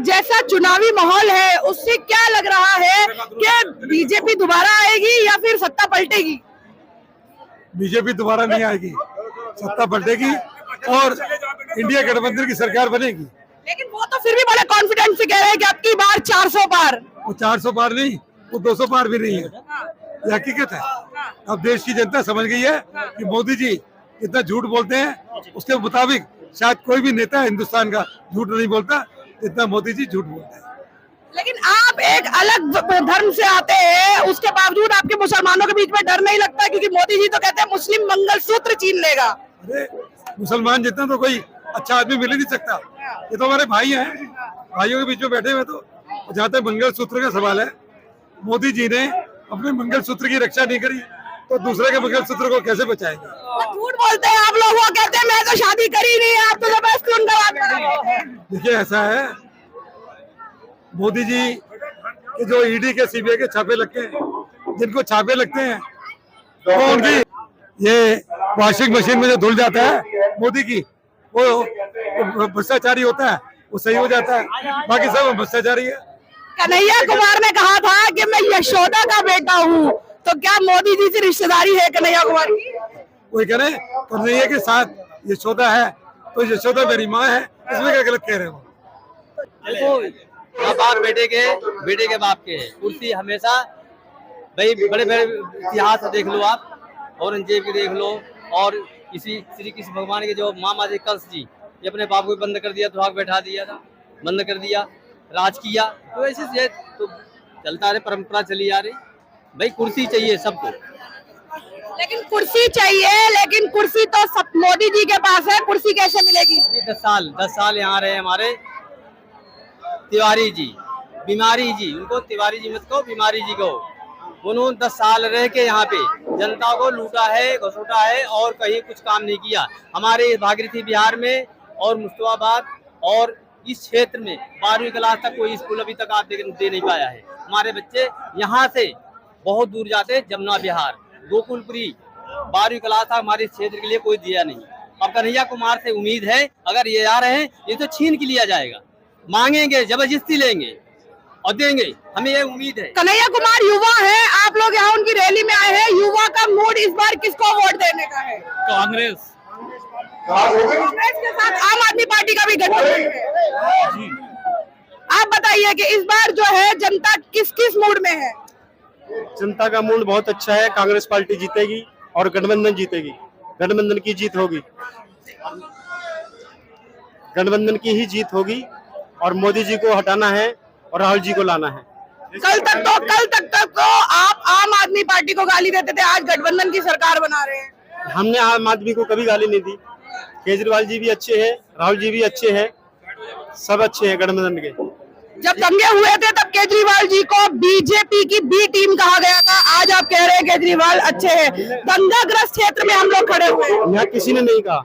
जैसा चुनावी माहौल है उससे क्या लग रहा है कि बीजेपी दोबारा आएगी या फिर सत्ता पलटेगी? बीजेपी दोबारा नहीं आएगी, सत्ता पलटेगी और इंडिया गठबंधन की सरकार बनेगी। लेकिन वो तो फिर भी बड़े कॉन्फिडेंस से कह रहे हैं कि अब की बार 400 पार। वो 400 पार नहीं, वो 200 पार भी नहीं है, ये हकीकत है। अब देश की जनता समझ गई है कि मोदी जी इतना झूठ बोलते हैं, उसके मुताबिक शायद कोई भी नेता हिंदुस्तान का झूठ नहीं बोलता जितना मोदी जी झूठ बोलते हैं। लेकिन आप एक अलग धर्म से आते हैं, उसके बावजूद आपके मुसलमानों के बीच में डर नहीं लगता? क्योंकि मोदी जी तो कहते हैं मुस्लिम मंगलसूत्र छीन लेगा। अरे मुसलमान जितना तो कोई अच्छा आदमी मिल ही नहीं सकता, ये तो हमारे भाई हैं, भाइयों के बीच में बैठे हुए। तो जहाँ तक मंगलसूत्र का सवाल है, मोदी जी ने अपने मंगलसूत्र की रक्षा नहीं करी तो दूसरे के मंगलसूत्र को कैसे बचाएंगे? झूठ बोलते हैं आप लोग, वो कहते हैं मैं तो शादी करी नहीं है, आप तो जबरदस्ती उनका बात कर रहे हैं। देखिए ऐसा है, मोदी जी के जो ईडी के सीबीआई के छापे लगते हैं, जिनको छापे लगते हैं तो उनकी ये वॉशिंग मशीन में जो धुल जाता है मोदी की, वो भ्रष्टाचारी होता है, वो सही हो जाता है, बाकी सब भ्रष्टाचारी है। कन्हैया कुमार ने कहा था कि मैं यशोदा का बेटा हूँ, तो क्या मोदी जी से रिश्तेदारी है कन्हैया कुमार की? कोई कह रहे कन्हैया के साथ यशोदा है तो यशोदा मेरी माँ है, इसमें क्या गलत कह रहे हो? देखो बाप बेटे के बाप के कुर्सी हमेशा भाई बड़े बड़े इतिहास देख लो आप, औरंगजेब के देख लो, और किसी श्री कृष्ण भगवान के जो मामा जी कंस जी, ये अपने बाप को बंद कर दिया, सुहाग बैठा दिया था, बंद कर दिया, राज किया। तो ऐसे से तो चलता रहे, परंपरा चली आ रही। भाई कुर्सी चाहिए सबको, लेकिन कुर्सी चाहिए, लेकिन कुर्सी तो सब मोदी जी के पास है, कुर्सी कैसे मिलेगी? 10 साल यहाँ रहे हमारे तिवारी जी, बीमारी जी, उनको तिवारी जी मत कहो, बीमारी जी कहो। उन्होंने 10 साल रह के यहाँ पे जनता को लूटा है, घसोटा है और कहीं कुछ काम नहीं किया। हमारे भागीरथी बिहार में और मुस्तफाबाद और इस क्षेत्र में 12वीं क्लास तक कोई स्कूल अभी तक आप दे नहीं पाया है। हमारे बच्चे यहाँ से बहुत दूर जाते, जमुना बिहार, गोकुलपुरी 12वीं क्लास तक हमारे क्षेत्र के लिए कोई दिया नहीं। अब कन्हैया कुमार से उम्मीद है, अगर ये आ रहे हैं ये तो छीन के लिया जाएगा, मांगेंगे, जबरदस्ती लेंगे और देंगे, हमें ये उम्मीद है। कन्हैया कुमार युवा है, आप लोग यहाँ उनकी रैली में आए हैं, युवा का मूड इस बार किसको वोट देने का है? कांग्रेस के साथ आम आदमी पार्टी का भी गठबंधन है। आप बताइए कि इस बार जो है जनता किस किस मूड में है? जनता का मूड बहुत अच्छा है, कांग्रेस पार्टी जीतेगी और गठबंधन जीतेगी, गठबंधन की जीत होगी, गठबंधन की ही जीत होगी और मोदी जी को हटाना है और राहुल जी को लाना है। कल तक तो आप आम आदमी पार्टी को गाली देते थे, आज गठबंधन की सरकार बना रहे हैं। हमने आम आदमी को कभी गाली नहीं दी, केजरीवाल जी भी अच्छे हैं, राहुल जी भी अच्छे हैं, सब अच्छे हैं गठबंधन के। जब दंगे हुए थे तब केजरीवाल जी को बीजेपी की बी टीम कहा गया था, आज आप कह रहे हैं केजरीवाल अच्छे हैं। दंगाग्रस्त क्षेत्र में हम लोग खड़े हुए हैं, यहाँ किसी ने नहीं कहा,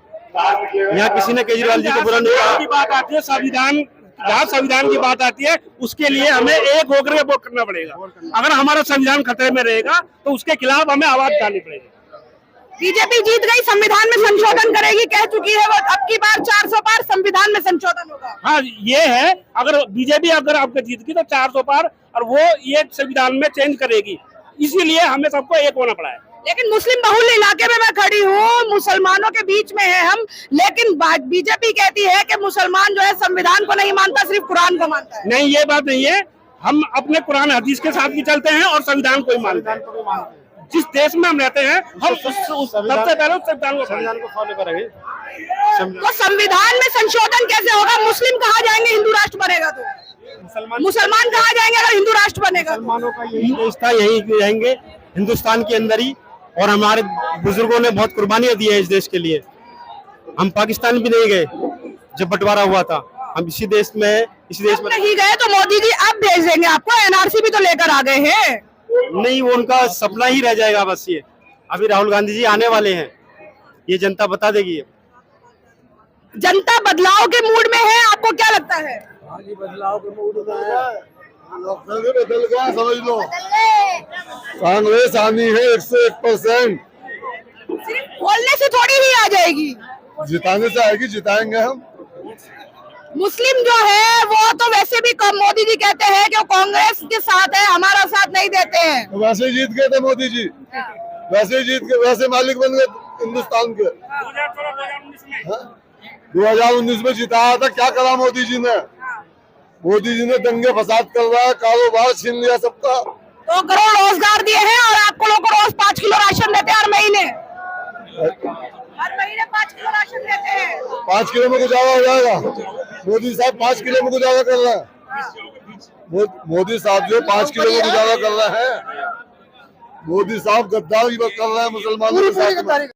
यहाँ किसी ने केजरीवाल जी को बुरा नहीं कहा। की बात आती है संविधान, जहाँ संविधान की बात आती है उसके लिए हमें एक होकर के वोट करना पड़ेगा। अगर हमारा संविधान खतरे में रहेगा तो उसके खिलाफ हमें आवाज उठानी पड़ेगी। बीजेपी जीत गई, संविधान में संशोधन करेगी, कह चुकी है वो, अब की बार 400 पार संविधान में संशोधन होगा। हाँ ये है, अगर बीजेपी अगर आपके जीत गई तो 400 पार, और वो ये संविधान में चेंज करेगी, इसीलिए हमें सबको एक होना पड़ा है। लेकिन मुस्लिम बहुल इलाके में मैं खड़ी हूँ, मुसलमानों के बीच में है हम, लेकिन बीजेपी कहती है कि मुसलमान जो है संविधान को नहीं मानता, सिर्फ कुरान को मानता है। नहीं, ये बात नहीं है, हम अपने कुरान हदीस के साथ भी चलते हैं और संविधान को ही मानते हैं। जिस देश में हम रहते हैं हम सबसे पहले संविधान को फॉलो करेंगे। तो संविधान में संशोधन कैसे होगा? मुस्लिम कहा जाएंगे हिंदू राष्ट्र बनेगा तो, मुसलमान कहा जाएंगे अगर हिंदू राष्ट्र बनेगा। मुसलमानों का यही देश था, यही रहेंगे हिंदुस्तान के अंदर ही, और हमारे बुजुर्गों ने बहुत कुर्बानियां दी है इस देश के लिए। हम पाकिस्तान भी नहीं गए जब बंटवारा हुआ था, हम इसी देश में नहीं गए तो मोदी जी अब भेज देंगे आपको, एनआरसी भी तो लेकर आ गए हैं। नहीं, वो उनका सपना ही रह जाएगा बस। ये अभी राहुल गांधी जी आने वाले हैं, ये जनता बता देगी। जनता बदलाव के मूड में है, आपको क्या लगता है? बदलाव के मूड में है, बदल गया समझ लो। कांग्रेस आनी है 101%। सिर्फ बोलने से थोड़ी ही आ जाएगी, जिताने से आएगी, जिताएंगे हम। मुस्लिम जो है वो तो वैसे भी मोदी जी कहते हैं कि वो कांग्रेस के साथ है, हमारा साथ नहीं देते हैं। तो वैसे ही जीत गए थे मोदी जी, वैसे ही जीत गए, वैसे मालिक बन गए हिंदुस्तान के। 2019 में जिताया था, क्या करा मोदी जी ने? मोदी जी ने दंगे फसाद कर रहा है, कारोबार छीन लिया सबका। 2 करोड़ रोजगार दिए हैं और आपको लोगों को रोज 5 किलो राशन देते हैं हर महीने। हर महीने 5 किलो राशन देते हैं। 5 किलो में गुजारा हो जाएगा? मोदी साहब 5 किलो में गुजारा कर रहे हैं। मोदी साहब जो 5 किलो में गुजारा कर रहे हैं, मोदी साहब गद्दारी कर रहे हैं मुसलमानों के साथ।